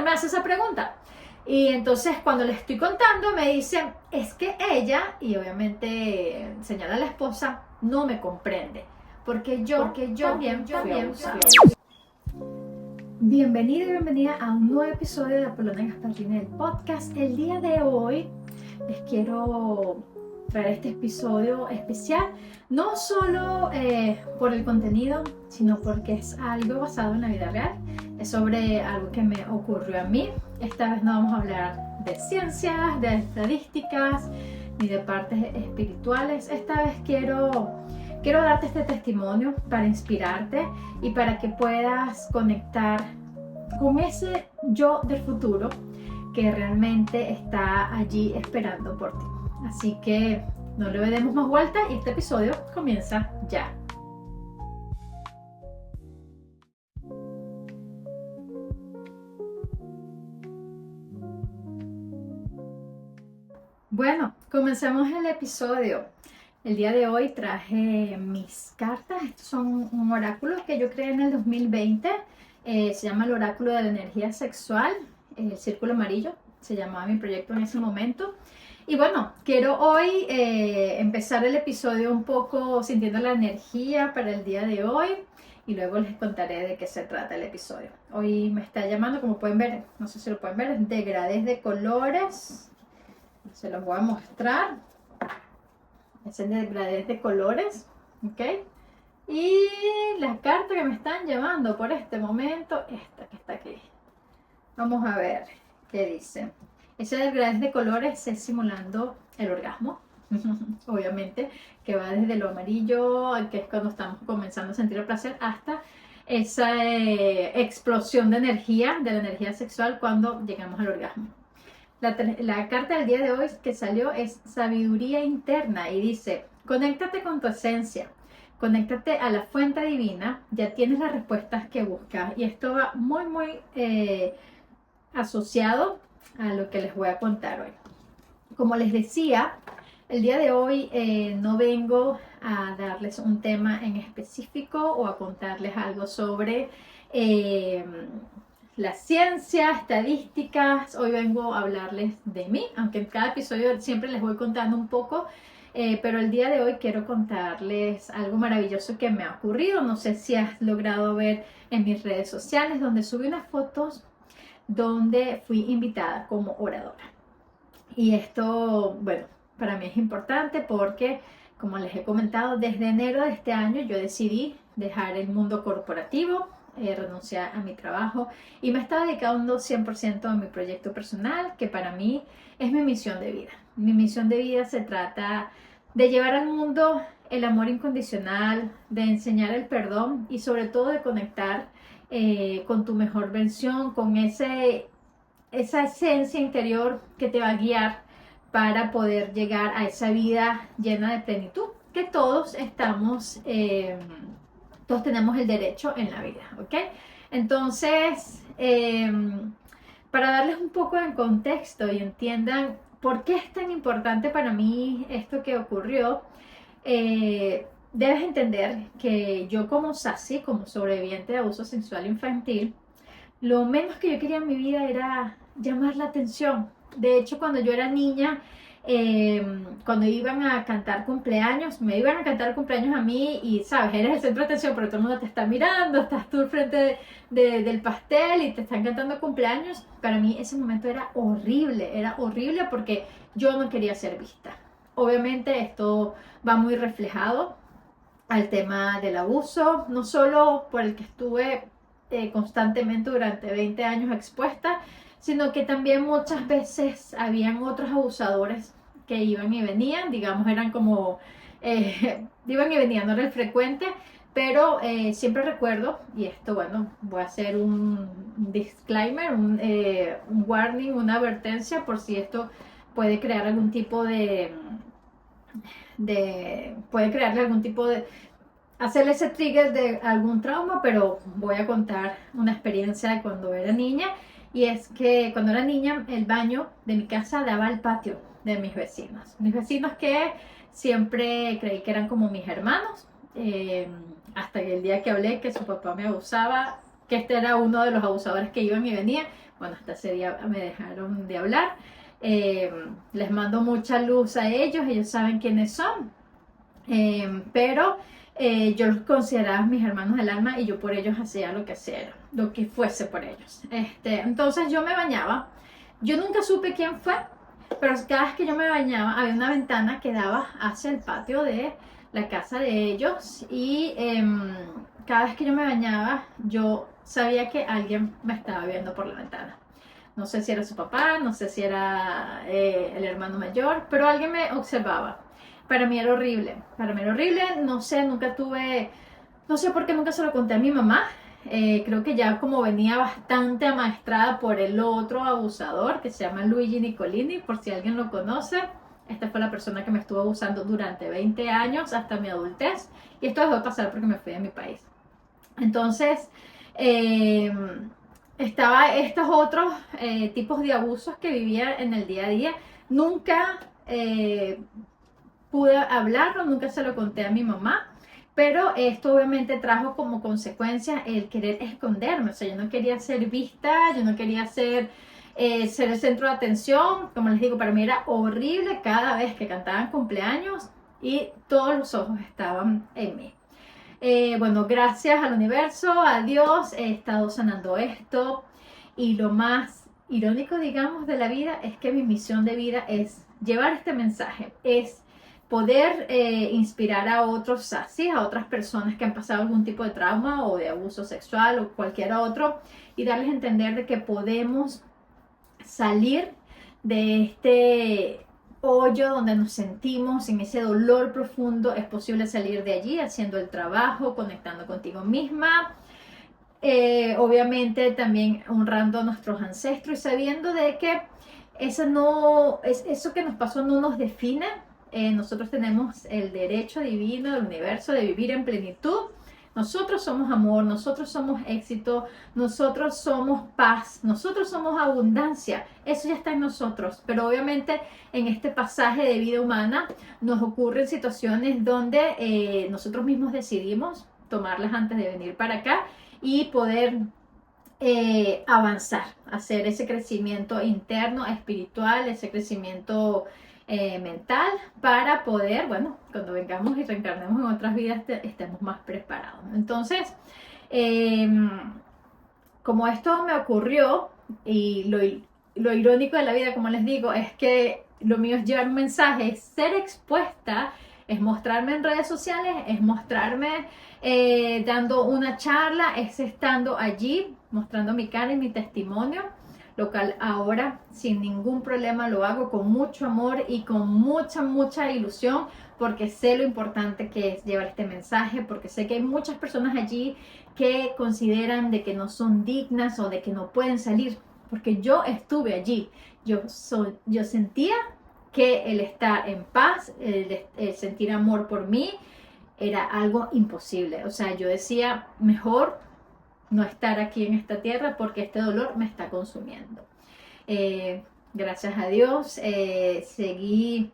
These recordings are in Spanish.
mujer me hace esa pregunta. Y entonces cuando le estoy contando me dice, es que ella, y obviamente señala a la esposa, no me comprende, porque yo también fui abusada. Bienvenido y bienvenida a un nuevo episodio de Apollonia Gasparini del podcast. El día de hoy les quiero traer este episodio especial, no solo por el contenido, sino porque es algo basado en la vida real. Es sobre algo que me ocurrió a mí. Esta vez no vamos a hablar de ciencias, de estadísticas, ni de partes espirituales. Esta vez quiero darte este testimonio para inspirarte y para que puedas conectar con ese yo del futuro que realmente está allí esperando por ti. Así que no le demos más vuelta y este episodio comienza ya. Bueno, comencemos el episodio. El día de hoy traje mis cartas. Estos son un oráculo que yo creé en el 2020. Se llama el oráculo de la energía sexual. El círculo amarillo se llamaba mi proyecto en ese momento. Y bueno, quiero hoy empezar el episodio un poco sintiendo la energía para el día de hoy. Y luego les contaré de qué se trata el episodio. Hoy me está llamando, como pueden ver, no sé si lo pueden ver, degradés de colores. Se los voy a mostrar. Es el degradés de colores, ¿ok? Y la carta que me están llamando por este momento, esta que está aquí. Vamos a ver qué dice. Ese degradés de colores es simulando el orgasmo, obviamente, que va desde lo amarillo, que es cuando estamos comenzando a sentir el placer, hasta esa explosión de la energía sexual cuando llegamos al orgasmo. La carta del día de hoy que salió es sabiduría interna y dice, conéctate con tu esencia, conéctate a la fuente divina, ya tienes las respuestas que buscas. Y esto va muy asociado a lo que les voy a contar hoy. Como les decía, el día de hoy no vengo a darles un tema en específico o a contarles algo sobre la ciencia, estadísticas. Hoy vengo a hablarles de mí, aunque en cada episodio siempre les voy contando un poco, pero el día de hoy quiero contarles algo maravilloso que me ha ocurrido. No sé si has logrado ver en mis redes sociales, donde subí unas fotos donde fui invitada como oradora. Y esto, bueno, para mí es importante porque, como les he comentado, desde enero de este año yo decidí dejar el mundo corporativo, renunciar a mi trabajo y me estaba dedicando 100% a mi proyecto personal, que para mí es mi misión de vida. Mi misión de vida se trata de llevar al mundo el amor incondicional, de enseñar el perdón y sobre todo de conectar con tu mejor versión, con esa esencia interior que te va a guiar para poder llegar a esa vida llena de plenitud que todos estamos todos tenemos el derecho en la vida, ¿ok? Entonces, para darles un poco de contexto y entiendan por qué es tan importante para mí esto que ocurrió, debes entender que yo como Sassy, como sobreviviente de abuso sexual infantil, lo menos que yo quería en mi vida era llamar la atención. De hecho, cuando yo era niña, cuando iban a cantar cumpleaños, me iban a cantar cumpleaños a mí y, sabes, eres el centro de atención, pero todo el mundo te está mirando, estás tú al frente del pastel y te están cantando cumpleaños. Para mí ese momento era horrible porque yo no quería ser vista. Obviamente esto va muy reflejado al tema del abuso, no solo por el que estuve constantemente durante 20 años expuesta, sino que también muchas veces habían otros abusadores que iban y venían, digamos, eran como, iban y venían, no era el frecuente, pero siempre recuerdo, y esto, bueno, voy a hacer un disclaimer, un warning, una advertencia, por si esto puede crear algún tipo puede crearle algún tipo de, hacerle ese trigger de algún trauma, pero voy a contar una experiencia de cuando era niña. Y es que cuando era niña, el baño de mi casa daba al patio de mis vecinos. Mis vecinos que siempre creí que eran como mis hermanos, hasta el día que hablé que su papá me abusaba, que este era uno de los abusadores que iban y venían, bueno, hasta ese día me dejaron de hablar. Les mando mucha luz a ellos saben quiénes son, pero yo los consideraba mis hermanos del alma y yo por ellos hacía lo que hacía, lo que fuese por ellos. Entonces yo me bañaba, yo nunca supe quién fue, pero cada vez que yo me bañaba había una ventana que daba hacia el patio de la casa de ellos y cada vez que yo me bañaba yo sabía que alguien me estaba viendo por la ventana. No sé si era su papá, no sé si era el hermano mayor, pero alguien me observaba. Para mí era horrible, no sé, nunca tuve, no sé por qué nunca se lo conté a mi mamá. Creo que ya como venía bastante amaestrada por el otro abusador que se llama Luigi Nicolini, por si alguien lo conoce. Esta fue la persona que me estuvo abusando durante 20 años hasta mi adultez y esto dejó de pasar porque me fui de mi país. Entonces, estaba estos otros tipos de abusos que vivía en el día a día. Nunca pude hablarlo, nunca se lo conté a mi mamá, pero esto obviamente trajo como consecuencia el querer esconderme. O sea, yo no quería ser vista, yo no quería ser el centro de atención. Como les digo, para mí era horrible cada vez que cantaban cumpleaños y todos los ojos estaban en mí. Bueno, gracias al universo, a Dios, he estado sanando esto y lo más irónico, digamos, de la vida es que mi misión de vida es llevar este mensaje, es poder inspirar a otros, así, a otras personas que han pasado algún tipo de trauma o de abuso sexual o cualquier otro y darles a entender de que podemos salir de este hoyo donde nos sentimos en ese dolor profundo. Es posible salir de allí haciendo el trabajo, conectando contigo misma, obviamente también honrando a nuestros ancestros y sabiendo de que eso que nos pasó no nos define. Nosotros tenemos el derecho divino del universo de vivir en plenitud. Nosotros somos amor, nosotros somos éxito, nosotros somos paz, nosotros somos abundancia. Eso ya está en nosotros. Pero obviamente en este pasaje de vida humana nos ocurren situaciones donde nosotros mismos decidimos tomarlas antes de venir para acá y poder avanzar, hacer ese crecimiento interno, espiritual, ese crecimiento mental para poder, bueno, cuando vengamos y reencarnemos en otras vidas estemos más preparados. Entonces, como esto me ocurrió y lo irónico de la vida, como les digo, es que lo mío es llevar un mensaje, es ser expuesta, es mostrarme en redes sociales, es mostrarme dando una charla, es estando allí, mostrando mi cara y mi testimonio, lo cual ahora sin ningún problema lo hago con mucho amor y con mucha ilusión, porque sé lo importante que es llevar este mensaje, porque sé que hay muchas personas allí que consideran de que no son dignas o de que no pueden salir, porque yo estuve allí, yo sentía que el estar en paz, el sentir amor por mí, era algo imposible. O sea, yo decía, mejor no estar aquí en esta tierra porque este dolor me está consumiendo. Gracias a Dios, seguí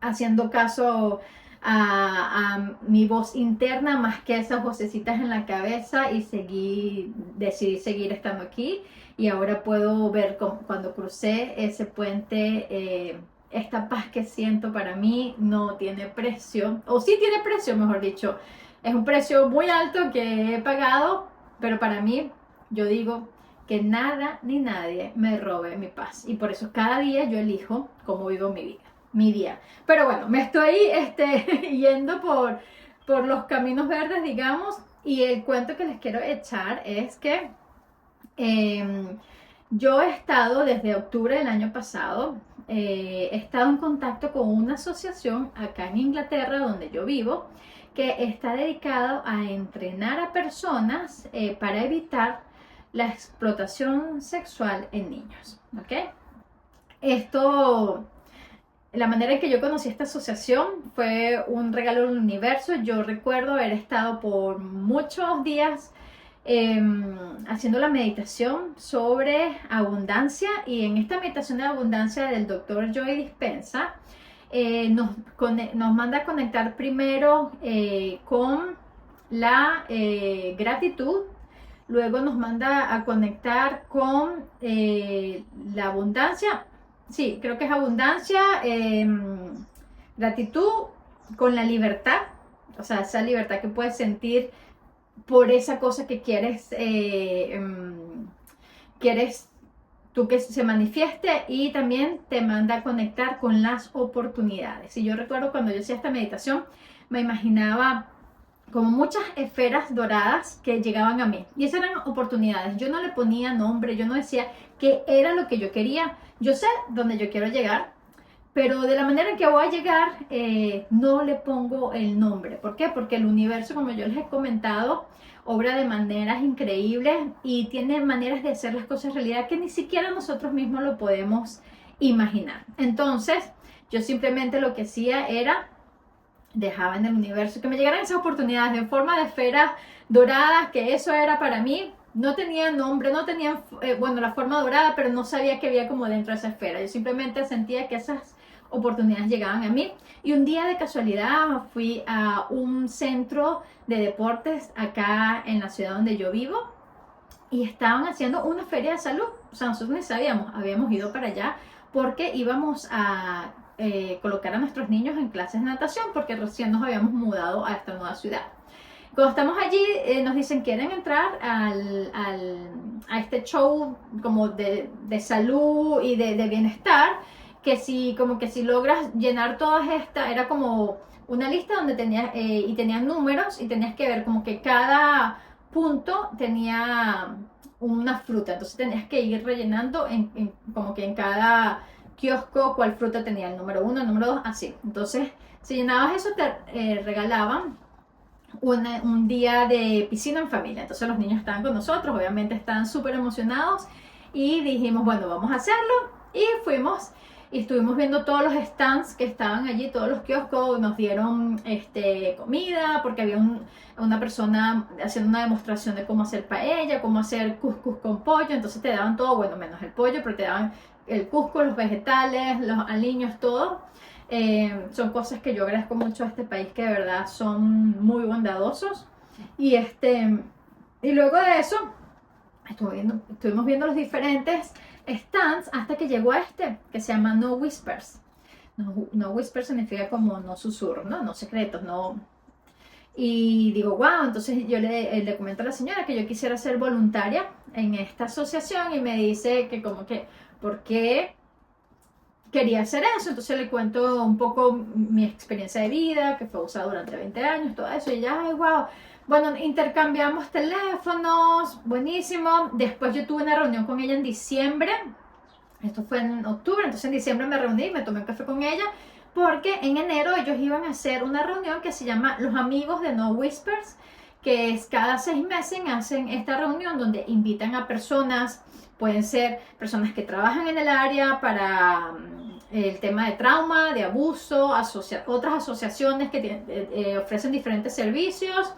haciendo caso a mi voz interna más que a esas vocecitas en la cabeza y decidí seguir estando aquí y ahora puedo ver cuando crucé ese puente, esta paz que siento para mí no tiene precio, o sí tiene precio, mejor dicho, es un precio muy alto que he pagado, pero para mí, yo digo que nada ni nadie me robe mi paz y por eso cada día yo elijo cómo vivo mi vida, mi día. Pero bueno, me estoy yendo por los caminos verdes, digamos, y el cuento que les quiero echar es que yo he estado desde octubre del año pasado, he estado en contacto con una asociación acá en Inglaterra donde yo vivo que está dedicado a entrenar a personas para evitar la explotación sexual en niños, ¿ok? La manera en que yo conocí esta asociación fue un regalo del universo. Yo recuerdo haber estado por muchos días haciendo la meditación sobre abundancia y en esta meditación de abundancia del Dr. Joe Dispenza nos manda a conectar primero con la gratitud luego nos manda a conectar con la abundancia, sí, creo que es abundancia, gratitud, con la libertad, o sea, esa libertad que puedes sentir por esa cosa que quieres tú que se manifieste, y también te manda a conectar con las oportunidades. Y yo recuerdo cuando yo hacía esta meditación, me imaginaba como muchas esferas doradas que llegaban a mí, y esas eran oportunidades. Yo no le ponía nombre, yo no decía qué era lo que yo quería. Yo sé dónde yo quiero llegar, pero de la manera en que voy a llegar, no le pongo el nombre. ¿Por qué? Porque el universo, como yo les he comentado, obra de maneras increíbles y tiene maneras de hacer las cosas realidad que ni siquiera nosotros mismos lo podemos imaginar. Entonces, yo simplemente lo que hacía era dejaba en el universo que me llegaran esas oportunidades en forma de esferas doradas, que eso era para mí. No tenía nombre, no tenía, bueno, la forma dorada, pero no sabía que había como dentro de esa esfera. Yo simplemente sentía que esas oportunidades llegaban a mí. Y un día de casualidad fui a un centro de deportes acá en la ciudad donde yo vivo, y estaban haciendo una feria de salud. O sea, nosotros ni sabíamos, habíamos ido para allá porque íbamos a colocar a nuestros niños en clases de natación, porque recién nos habíamos mudado a esta nueva ciudad. Cuando estamos allí, nos dicen, quieren entrar a este show como de salud y de bienestar, que si logras llenar todas estas, era como una lista donde tenían números, y tenías que ver como que cada punto tenía una fruta. Entonces tenías que ir rellenando como que en cada kiosco cuál fruta tenía el número 1, el número 2, así. Entonces, si llenabas eso, te regalaban un día de piscina en familia. Entonces los niños estaban con nosotros, obviamente estaban súper emocionados, y dijimos, bueno, vamos a hacerlo. Y fuimos y estuvimos viendo todos los stands que estaban allí, todos los kioscos. Nos dieron comida, porque había una persona haciendo una demostración de cómo hacer paella, cómo hacer cuscús con pollo. Entonces te daban todo, bueno, menos el pollo, pero te daban el cuscús, los vegetales, los aliños, todo. Son cosas que yo agradezco mucho a este país, que de verdad son muy bondadosos. Y luego de eso estuvimos viendo los diferentes stands hasta que llegó a que se llama No Whispers. No Whispers significa como no susurros, no secretos, no. Y digo, wow, entonces yo le comento a la señora que yo quisiera ser voluntaria en esta asociación, y me dice que como que, ¿por qué quería hacer eso? Entonces le cuento un poco mi experiencia de vida, que fue usada durante 20 años, todo eso, y ella, ay, wow. Bueno, intercambiamos teléfonos, buenísimo. Después yo tuve una reunión con ella en diciembre, esto fue en octubre, entonces en diciembre me reuní, me tomé un café con ella, porque en enero ellos iban a hacer una reunión que se llama Los Amigos de No Whispers, que es cada 6 meses hacen esta reunión donde invitan a personas. Pueden ser personas que trabajan en el área para el tema de trauma, de abuso, otras asociaciones que ofrecen diferentes servicios,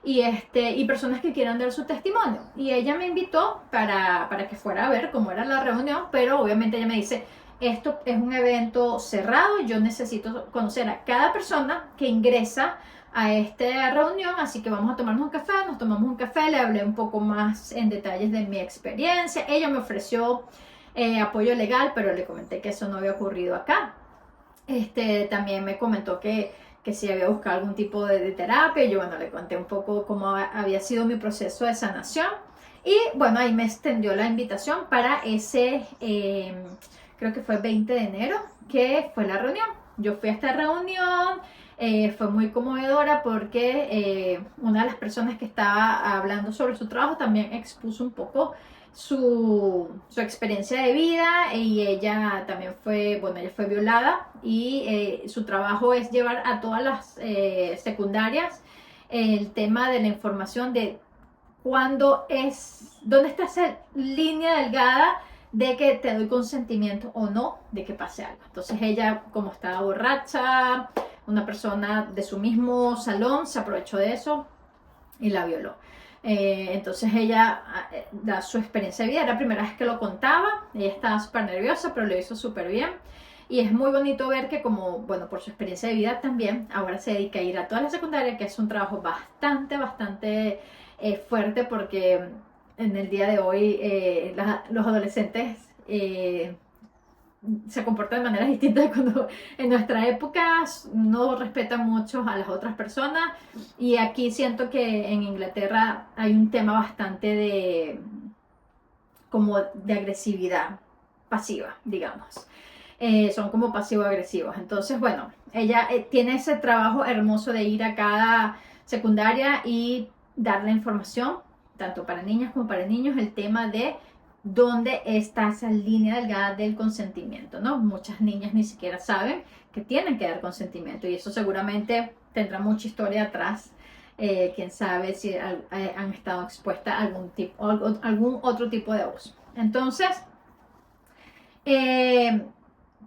y personas que quieran dar su testimonio. Y ella me invitó para que fuera a ver cómo era la reunión, pero obviamente ella me dice, esto es un evento cerrado, yo necesito conocer a cada persona que ingresa a esta reunión, así que vamos a tomarnos un café. Nos tomamos un café, le hablé un poco más en detalles de mi experiencia. Ella me ofreció apoyo legal, pero le comenté que eso no había ocurrido acá. También me comentó que si había buscado algún tipo de terapia. Yo, bueno, le conté un poco cómo había sido mi proceso de sanación, y bueno, ahí me extendió la invitación para ese, creo que fue 20 de enero, que fue la reunión. Yo fui a esta reunión. Fue muy conmovedora porque una de las personas que estaba hablando sobre su trabajo también expuso un poco su experiencia de vida, y ella también ella fue violada, y su trabajo es llevar a todas las secundarias el tema de la información de dónde está esa línea delgada de que te doy consentimiento o no de que pase algo. Entonces ella, como estaba borracha, una persona de su mismo salón se aprovechó de eso y la violó. Entonces ella da su experiencia de vida, era la primera vez que lo contaba, ella estaba súper nerviosa, pero lo hizo súper bien. Y es muy bonito ver que, como, bueno, por su experiencia de vida también, ahora se dedica a ir a toda la secundaria, que es un trabajo bastante fuerte porque en el día de hoy los adolescentes se comportan de manera distinta de cuando en nuestra época no respetan mucho a las otras personas, y aquí siento que en Inglaterra hay un tema bastante como de agresividad pasiva, digamos. Son como pasivo-agresivos. Entonces, bueno, ella tiene ese trabajo hermoso de ir a cada secundaria y dar la información, tanto para niñas como para niños, el tema de dónde está esa línea delgada del consentimiento, ¿no? Muchas niñas ni siquiera saben que tienen que dar consentimiento, y eso seguramente tendrá mucha historia atrás. Quién sabe si han estado expuestas a algún otro tipo de abuso. Entonces,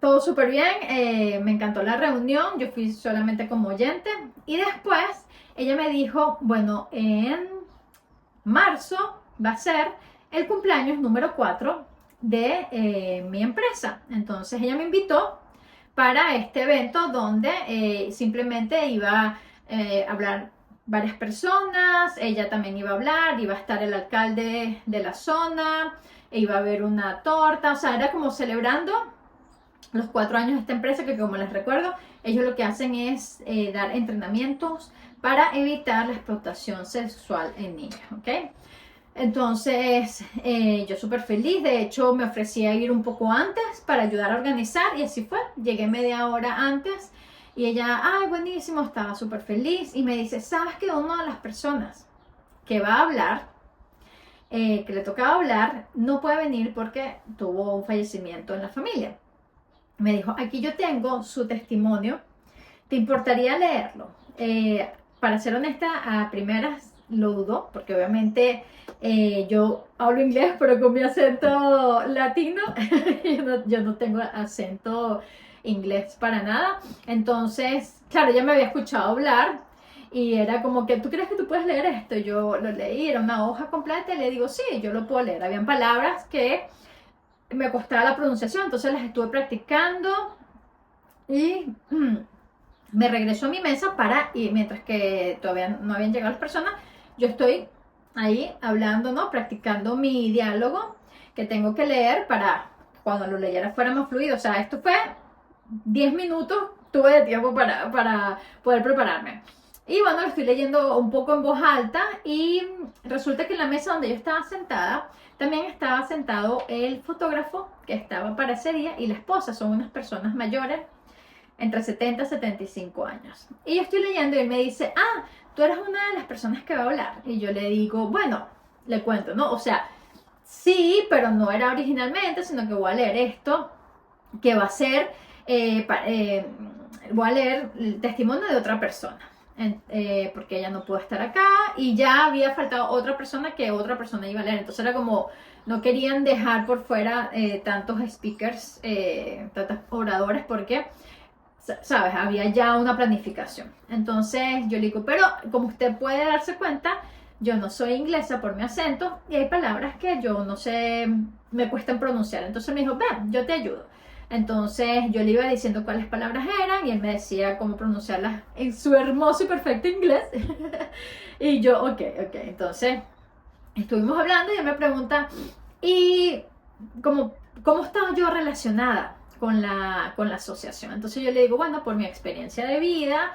todo súper bien, me encantó la reunión, yo fui solamente como oyente, y después ella me dijo, bueno, en marzo va a ser el cumpleaños número 4 de mi empresa. Entonces ella me invitó para este evento donde simplemente iba a hablar varias personas, ella también iba a hablar, iba a estar el alcalde de la zona, iba a haber una torta, o sea, era como celebrando los 4 años de esta empresa, que como les recuerdo, ellos lo que hacen es dar entrenamientos para evitar la explotación sexual en niños, ¿ok? Entonces, yo súper feliz, de hecho me ofrecí a ir un poco antes para ayudar a organizar, y así fue, llegué media hora antes, y ella, ay, buenísimo, estaba súper feliz, y me dice, ¿sabes que una de las personas que va a hablar, que le tocaba hablar, no puede venir porque tuvo un fallecimiento en la familia? Me dijo, aquí yo tengo su testimonio, ¿te importaría leerlo? Para ser honesta, a primeras lo dudo, porque obviamente yo hablo inglés, pero con mi acento latino, yo no tengo acento inglés para nada. Entonces, claro, ya me había escuchado hablar, y era como que, ¿tú crees que tú puedes leer esto? Yo lo leí, era una hoja completa, y le digo, sí, yo lo puedo leer. Habían palabras que me costaba la pronunciación, entonces las estuve practicando, y me regreso a mi mesa y mientras que todavía no habían llegado las personas, yo estoy ahí hablando, ¿no? Practicando mi diálogo que tengo que leer para cuando lo leyera fuera más fluido. O sea, esto fue 10 minutos, tuve de tiempo para poder prepararme. Y bueno, lo estoy leyendo un poco en voz alta, y resulta que en la mesa donde yo estaba sentada, también estaba sentado el fotógrafo que estaba para ese día y la esposa. Son unas personas mayores, entre 70 y 75 años. Y yo estoy leyendo y él me dice, ah, tú eres una de las personas que va a hablar. Y yo le digo, bueno, le cuento, ¿no? O sea, sí, pero no era originalmente, sino que voy a leer esto, que va a ser, voy a leer el testimonio de otra persona. Porque ella no pudo estar acá, y ya había faltado otra persona que otra persona iba a leer. Entonces era como, no querían dejar por fuera tantos speakers, tantos oradores, porque sabes, había ya una planificación. Entonces yo le digo, pero como usted puede darse cuenta, yo no soy inglesa por mi acento, y hay palabras que yo no sé, me cuestan pronunciar. Entonces me dijo, ven, yo te ayudo. Entonces yo le iba diciendo cuáles palabras eran, y él me decía cómo pronunciarlas en su hermoso y perfecto inglés. Y yo, ok. Entonces estuvimos hablando, y él me pregunta, ¿y cómo estaba yo relacionada con la asociación? Entonces yo le digo, bueno, por mi experiencia de vida,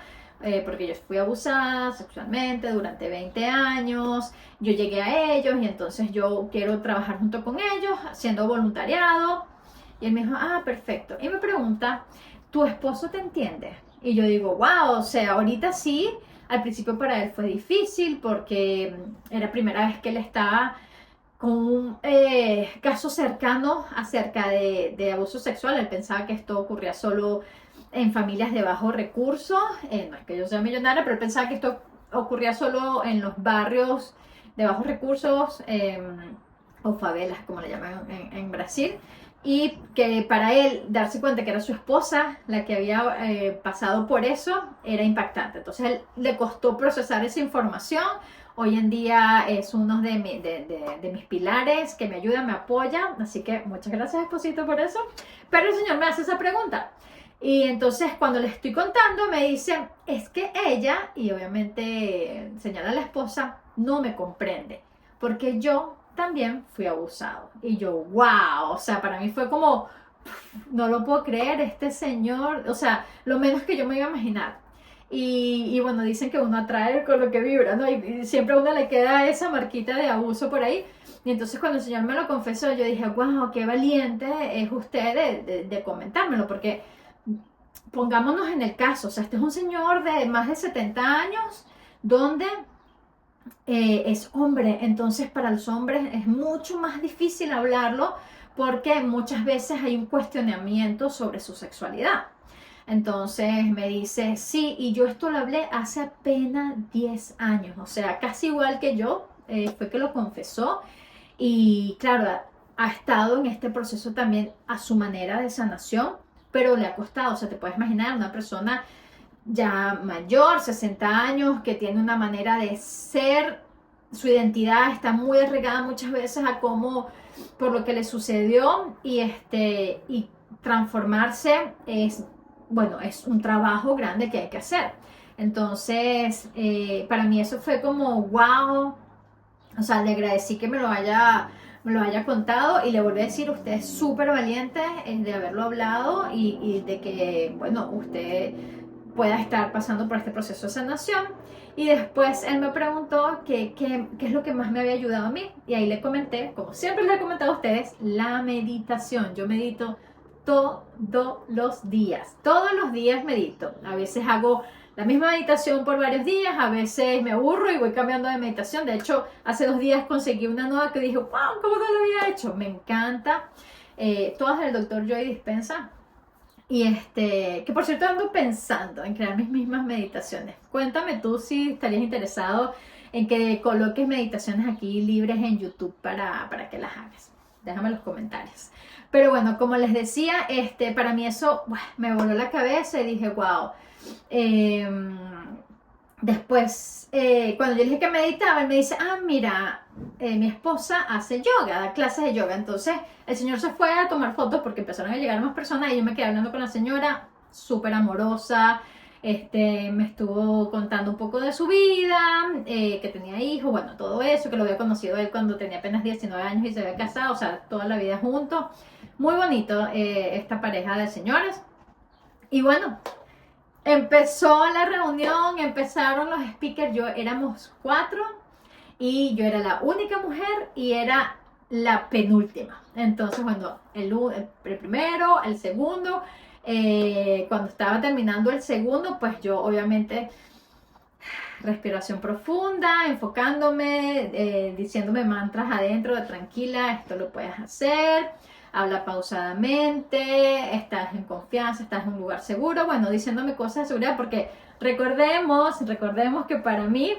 porque yo fui abusada sexualmente durante 20 años, yo llegué a ellos, y entonces yo quiero trabajar junto con ellos, haciendo voluntariado. Y él me dijo, ah, perfecto. Y me pregunta, ¿tu esposo te entiende? Y yo digo, wow, o sea, ahorita sí. Al principio para él fue difícil, porque era la primera vez que él estaba con un caso cercano acerca de abuso sexual. Él pensaba que esto ocurría solo en familias de bajos recursos. No es que yo sea millonaria, pero él pensaba que esto ocurría solo en los barrios de bajos recursos, o favelas, como le llaman en Brasil. Y que para él darse cuenta que era su esposa la que había pasado por eso era impactante. Entonces él le costó procesar esa información. Hoy en día es uno de mis pilares, que me ayuda, me apoya. Así que muchas gracias, esposito, por eso. Pero el Señor me hace esa pregunta. Y entonces cuando le estoy contando me dice, es que ella, y obviamente señala a la esposa, no me comprende, porque yo también fui abusado. Y yo, wow, o sea, para mí fue como, no lo puedo creer, este señor, o sea, lo menos que yo me iba a imaginar. Y bueno, dicen que uno atrae con lo que vibra, ¿no? Y siempre a uno le queda esa marquita de abuso por ahí. Y entonces cuando el Señor me lo confesó, yo dije, wow, qué valiente es usted de comentármelo, porque pongámonos en el caso, o sea, este es un señor de más de 70 años, donde es hombre, entonces para los hombres es mucho más difícil hablarlo, porque muchas veces hay un cuestionamiento sobre su sexualidad. Entonces me dice, sí, y yo esto lo hablé hace apenas 10 años, o sea, casi igual que yo, fue que lo confesó. Y claro, ha estado en este proceso también a su manera de sanación, pero le ha costado. O sea, te puedes imaginar una persona ya mayor, 60 años, que tiene una manera de ser, su identidad está muy arraigada muchas veces a cómo, por lo que le sucedió, y transformarse es, bueno, es un trabajo grande que hay que hacer. Entonces, para mí eso fue como, wow, o sea, le agradecí que me lo haya contado, y le volví a decir, usted es súper valiente de haberlo hablado, y de que, bueno, usted pueda estar pasando por este proceso de sanación. Y después él me preguntó qué es lo que más me había ayudado a mí. Y ahí le comenté, como siempre les he comentado a ustedes, la meditación. Yo medito todos los días. Todos los días medito. A veces hago la misma meditación por varios días, a veces me aburro y voy cambiando de meditación. De hecho, hace 2 días conseguí una nueva que dije, wow, ¿cómo no lo había hecho? Me encanta. Todas del Dr. Joe Dispenza. Y que por cierto ando pensando en crear mis mismas meditaciones. Cuéntame tú si estarías interesado en que coloques meditaciones aquí libres en YouTube para que las hagas. Déjame en los comentarios. Pero bueno, como les decía, para mí eso me voló la cabeza y dije, wow. Después, cuando yo le dije que meditaba, él me dice, mira, mi esposa hace yoga, da clases de yoga. Entonces el señor se fue a tomar fotos porque empezaron a llegar más personas, y yo me quedé hablando con la señora, súper amorosa. Me estuvo contando un poco de su vida, que tenía hijos, bueno, todo eso, que lo había conocido él cuando tenía apenas 19 años y se había casado, o sea, toda la vida juntos. Muy bonito esta pareja de señores. Y bueno, empezó la reunión, empezaron los speakers, éramos 4 y yo era la única mujer y era la penúltima. Entonces, bueno, el primero, el segundo, cuando estaba terminando el segundo, pues yo obviamente respiración profunda, enfocándome, diciéndome mantras adentro de tranquila, esto lo puedes hacer. Habla pausadamente, estás en confianza, estás en un lugar seguro, bueno, diciéndome cosas de seguridad, porque recordemos que para mí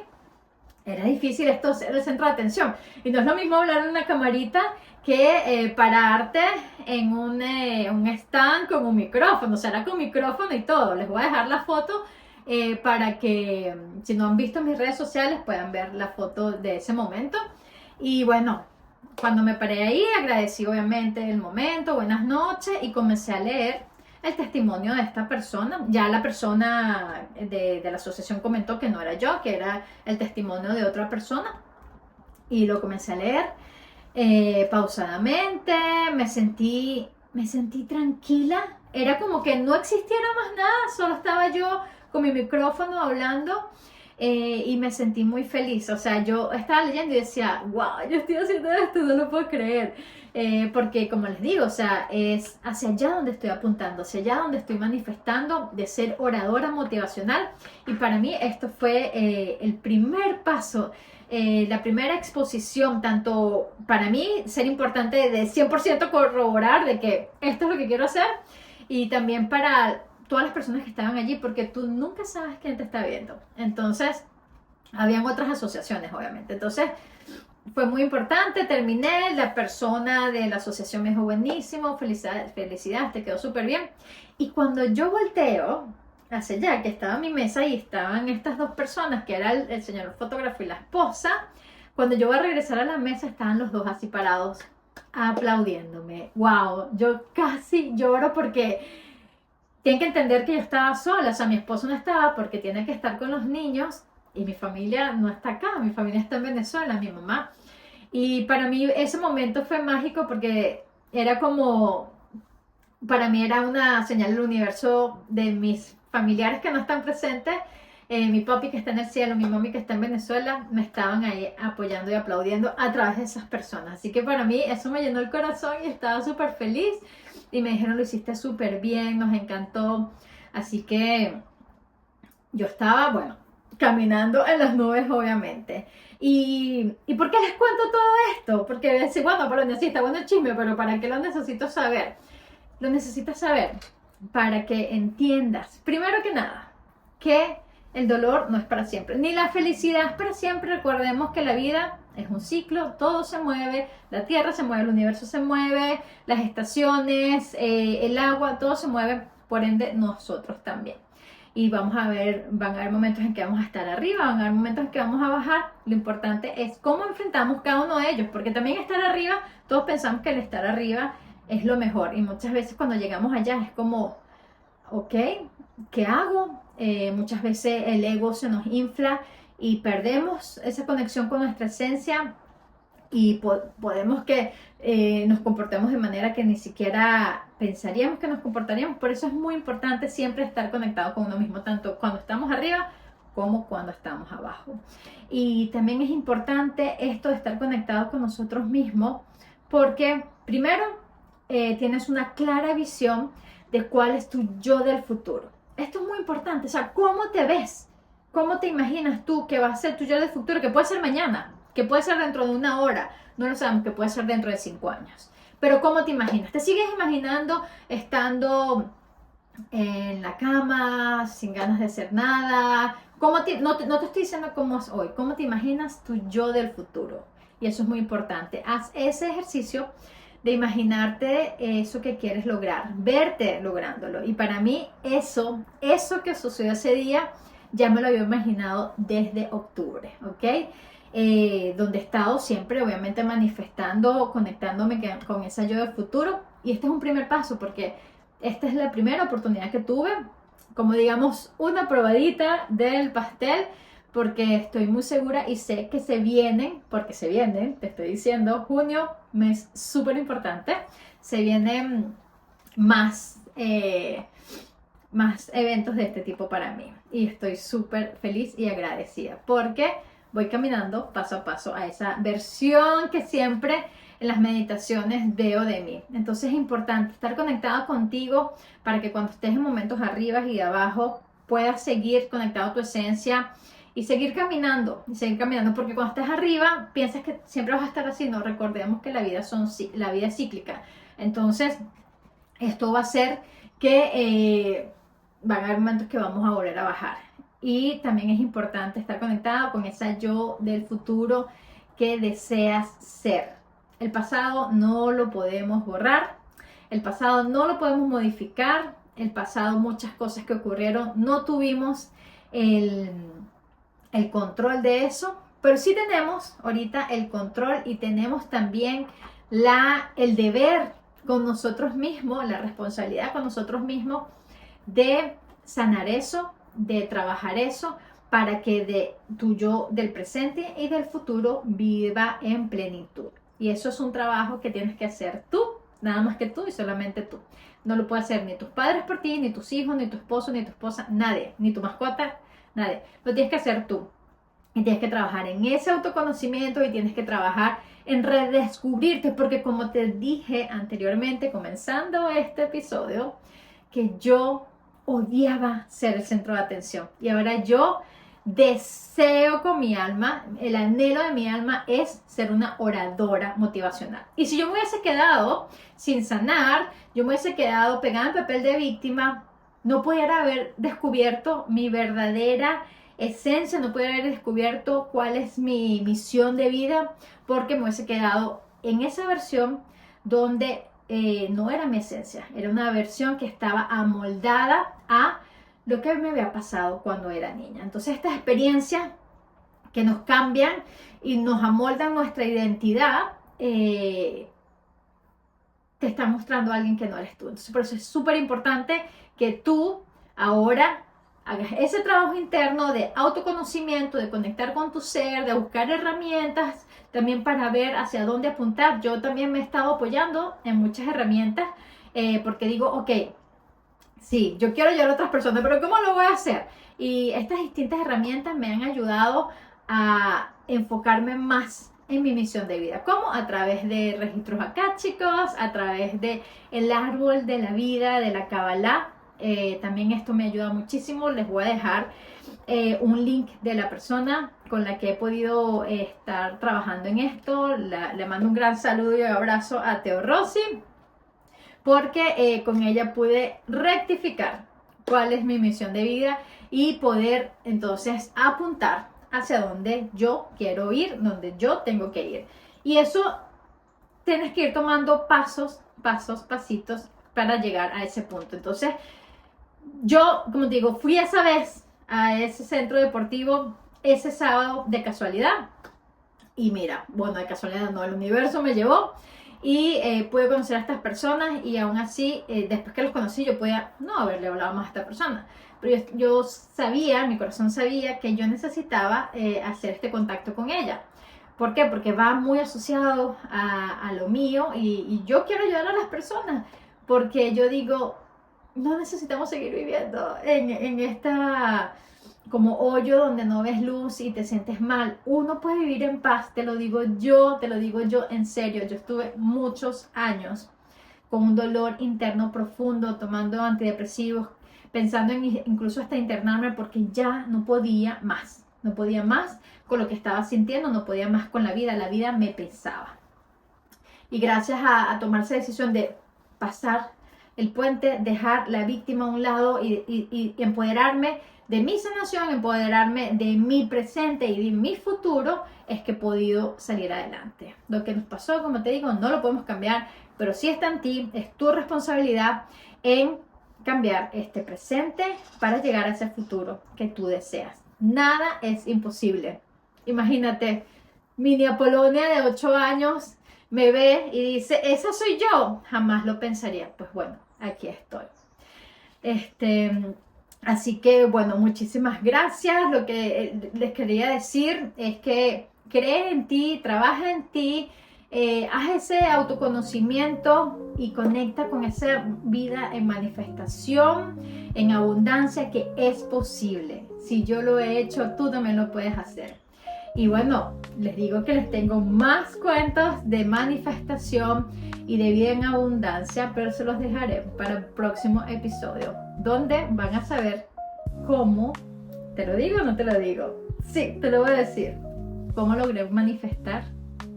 era difícil esto ser el centro de atención, y no es lo mismo hablar en una camarita que pararte en un stand con un micrófono, o sea, era con micrófono y todo. Les voy a dejar la foto para que, si no han visto mis redes sociales, puedan ver la foto de ese momento. Y bueno, cuando me paré ahí, agradecí obviamente el momento, buenas noches, y comencé a leer el testimonio de esta persona. Ya la persona de la asociación comentó que no era yo, que era el testimonio de otra persona, y lo comencé a leer pausadamente. Me sentí tranquila, era como que no existiera más nada, solo estaba yo con mi micrófono hablando. Y me sentí muy feliz. O sea, yo estaba leyendo y decía, wow, yo estoy haciendo esto, no lo puedo creer. Porque como les digo, o sea, es hacia allá donde estoy apuntando, hacia allá donde estoy manifestando, de ser oradora motivacional. Y para mí esto fue el primer paso, la primera exposición, tanto para mí ser importante de 100% corroborar de que esto es lo que quiero hacer, y también para todas las personas que estaban allí, porque tú nunca sabes quién te está viendo. Entonces, habían otras asociaciones, obviamente. Entonces, fue muy importante. Terminé, la persona de la asociación me dijo, buenísimo, felicidades, te quedó súper bien. Y cuando yo volteo hacia allá, que estaba en mi mesa y estaban estas 2 personas, que era el señor fotógrafo y la esposa, cuando yo voy a regresar a la mesa, estaban los 2 así parados, aplaudiéndome. Wow, yo casi lloro, porque tienen que entender que yo estaba sola. O sea, mi esposo no estaba porque tiene que estar con los niños, y mi familia no está acá, mi familia está en Venezuela, mi mamá. Y para mí ese momento fue mágico porque era como, para mí era una señal del universo de mis familiares que no están presentes. Mi papi que está en el cielo, mi mami que está en Venezuela, me estaban ahí apoyando y aplaudiendo a través de esas personas. Así que para mí eso me llenó el corazón y estaba súper feliz. Y me dijeron, lo hiciste súper bien, nos encantó. Así que yo estaba, bueno, caminando en las nubes, obviamente. ¿Y por qué les cuento todo esto? Porque decir, bueno, pero necesita, bueno, el chisme, pero ¿para qué lo necesito saber? Lo necesitas saber para que entiendas, primero que nada, que el dolor no es para siempre, ni la felicidad es para siempre. Recordemos que la vida es un ciclo, todo se mueve, la tierra se mueve, el universo se mueve, las estaciones, el agua, todo se mueve, por ende nosotros también. Y vamos a ver, van a haber momentos en que vamos a estar arriba, van a haber momentos en que vamos a bajar. Lo importante es cómo enfrentamos cada uno de ellos, porque también estar arriba, todos pensamos que el estar arriba es lo mejor. Y muchas veces cuando llegamos allá es como, ok, ¿qué hago? Muchas veces el ego se nos infla y perdemos esa conexión con nuestra esencia y podemos que nos comportemos de manera que ni siquiera pensaríamos que nos comportaríamos. Por eso es muy importante siempre estar conectado con uno mismo, tanto cuando estamos arriba como cuando estamos abajo. Y también es importante esto de estar conectado con nosotros mismos, porque primero tienes una clara visión de cuál es tu yo del futuro. Esto es muy importante, o sea, ¿cómo te ves? ¿Cómo te imaginas tú que va a ser tu yo del futuro? Que puede ser mañana, que puede ser dentro de una hora, no lo sabemos, que puede ser dentro de 5 años. Pero ¿cómo te imaginas? ¿Te sigues imaginando estando en la cama, sin ganas de hacer nada? No te estoy diciendo cómo es hoy, ¿cómo te imaginas tu yo del futuro? Y eso es muy importante. Haz ese ejercicio de imaginarte eso que quieres lograr, verte lográndolo. Y para mí eso que sucedió ese día, ya me lo había imaginado desde octubre, ¿ok? Donde he estado siempre, obviamente, manifestando, conectándome con esa yo del futuro. Y este es un primer paso, porque esta es la primera oportunidad que tuve, como digamos, una probadita del pastel, porque estoy muy segura y sé que se vienen, porque se vienen, te estoy diciendo, junio, mes súper importante, se vienen más, más eventos de este tipo para mí. Y estoy súper feliz y agradecida, porque voy caminando paso a paso a esa versión que siempre en las meditaciones veo de mí. Entonces es importante estar conectada contigo para que cuando estés en momentos arriba y abajo puedas seguir conectado a tu esencia y seguir caminando, porque cuando estás arriba piensas que siempre vas a estar así. No, recordemos que la vida es cíclica. Entonces esto va a hacer que van a haber momentos que vamos a volver a bajar. Y también es importante estar conectado con esa yo del futuro que deseas ser. El pasado no lo podemos borrar, el pasado no lo podemos modificar, el pasado muchas cosas que ocurrieron no tuvimos el control de eso, pero sí tenemos ahorita el control y tenemos también el deber con nosotros mismos, la responsabilidad con nosotros mismos de sanar eso, de trabajar eso, para que de tu yo del presente y del futuro viva en plenitud. Y eso es un trabajo que tienes que hacer tú, nada más que tú y solamente tú. No lo puede hacer ni tus padres por ti, ni tus hijos, ni tu esposo, ni tu esposa, nadie, ni tu mascota, nadie. Lo tienes que hacer tú. Y tienes que trabajar en ese autoconocimiento y tienes que trabajar en redescubrirte, porque como te dije anteriormente, comenzando este episodio, que yo odiaba ser el centro de atención. Y ahora yo deseo con mi alma, el anhelo de mi alma es ser una oradora motivacional. Y si yo me hubiese quedado sin sanar, yo me hubiese quedado pegada en papel de víctima, no pudiera haber descubierto mi verdadera esencia, no pudiera haber descubierto cuál es mi misión de vida, porque me hubiese quedado en esa versión donde no era mi esencia, era una versión que estaba amoldada a lo que me había pasado cuando era niña. Entonces estas experiencias que nos cambian y nos amoldan nuestra identidad, te están mostrando a alguien que no eres tú. Entonces por eso es súper importante que tú ahora hagas ese trabajo interno de autoconocimiento, de conectar con tu ser, de buscar herramientas también para ver hacia dónde apuntar. Yo también me he estado apoyando en muchas herramientas porque digo, ok, sí, yo quiero ayudar a otras personas, pero ¿cómo lo voy a hacer? Y estas distintas herramientas me han ayudado a enfocarme más en mi misión de vida. ¿Cómo? A través de registros akáshicos, a través de el árbol de la vida, de la Kabbalah. También esto me ayuda muchísimo. Les voy a dejar un link de la persona con la que he podido estar trabajando en esto. Le mando un gran saludo y abrazo a Teo Rossi, porque con ella pude rectificar cuál es mi misión de vida y poder entonces apuntar hacia donde yo quiero ir, donde yo tengo que ir. Y eso tienes que ir tomando pasitos para llegar a ese punto. Entonces, yo, como te digo, fui esa vez a ese centro deportivo ese sábado de casualidad. Y mira, bueno, de casualidad no, el universo me llevó y pude conocer a estas personas y aún así, después que los conocí, yo podía no haberle hablado más a esta persona. Pero yo sabía, mi corazón sabía que yo necesitaba hacer este contacto con ella. ¿Por qué? Porque va muy asociado a lo mío y yo quiero ayudar a las personas. Porque yo digo, no necesitamos seguir viviendo en esta como hoyo donde no ves luz y te sientes mal. Uno puede vivir en paz, te lo digo yo en serio. Yo estuve muchos años con un dolor interno profundo, tomando antidepresivos, pensando en incluso hasta internarme porque ya no podía más. No podía más con lo que estaba sintiendo, no podía más con la vida me pesaba. Y gracias a tomar esa decisión de pasar el puente, dejar la víctima a un lado y empoderarme de mi sanación, empoderarme de mi presente y de mi futuro, es que he podido salir adelante. Lo que nos pasó, como te digo, no lo podemos cambiar, pero sí está en ti, es tu responsabilidad en cambiar este presente para llegar a ese futuro que tú deseas. Nada es imposible. Imagínate, mini Apolonia de 8 años me ve y dice, esa soy yo. Jamás lo pensaría. Pues bueno, aquí estoy. Así que bueno, muchísimas gracias. Lo que les quería decir es que cree en ti, trabaja en ti, haz ese autoconocimiento y conecta con esa vida en manifestación, en abundancia, que es posible. Si yo lo he hecho, tú también lo puedes hacer. Y bueno, les digo que les tengo más cuentos de manifestación y de vida en abundancia, pero se los dejaré para el próximo episodio, donde van a saber cómo, ¿te lo digo o no te lo digo? Sí, te lo voy a decir, cómo logré manifestar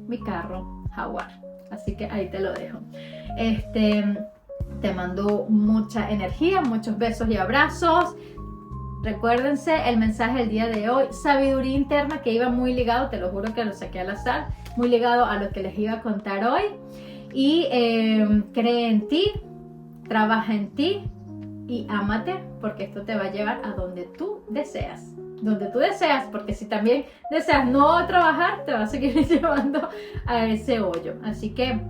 mi carro Jaguar. Así que ahí te lo dejo. Te mando mucha energía, muchos besos y abrazos. Recuérdense el mensaje del día de hoy, sabiduría interna, que iba muy ligado, te lo juro que lo saqué al azar, muy ligado a lo que les iba a contar hoy. Y cree en ti, trabaja en ti y ámate, porque esto te va a llevar a donde tú deseas. Donde tú deseas, porque si también deseas no trabajar, te va a seguir llevando a ese hoyo. Así que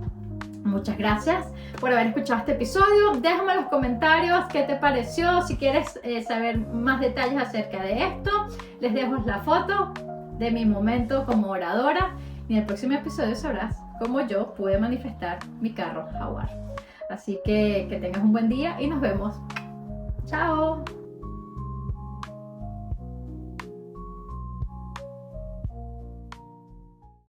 muchas gracias por haber escuchado este episodio. Déjame en los comentarios qué te pareció. Si quieres saber más detalles acerca de esto, les dejo la foto de mi momento como oradora. Y en el próximo episodio sabrás cómo yo pude manifestar mi carro Jaguar. Así que tengas un buen día y nos vemos. ¡Chao!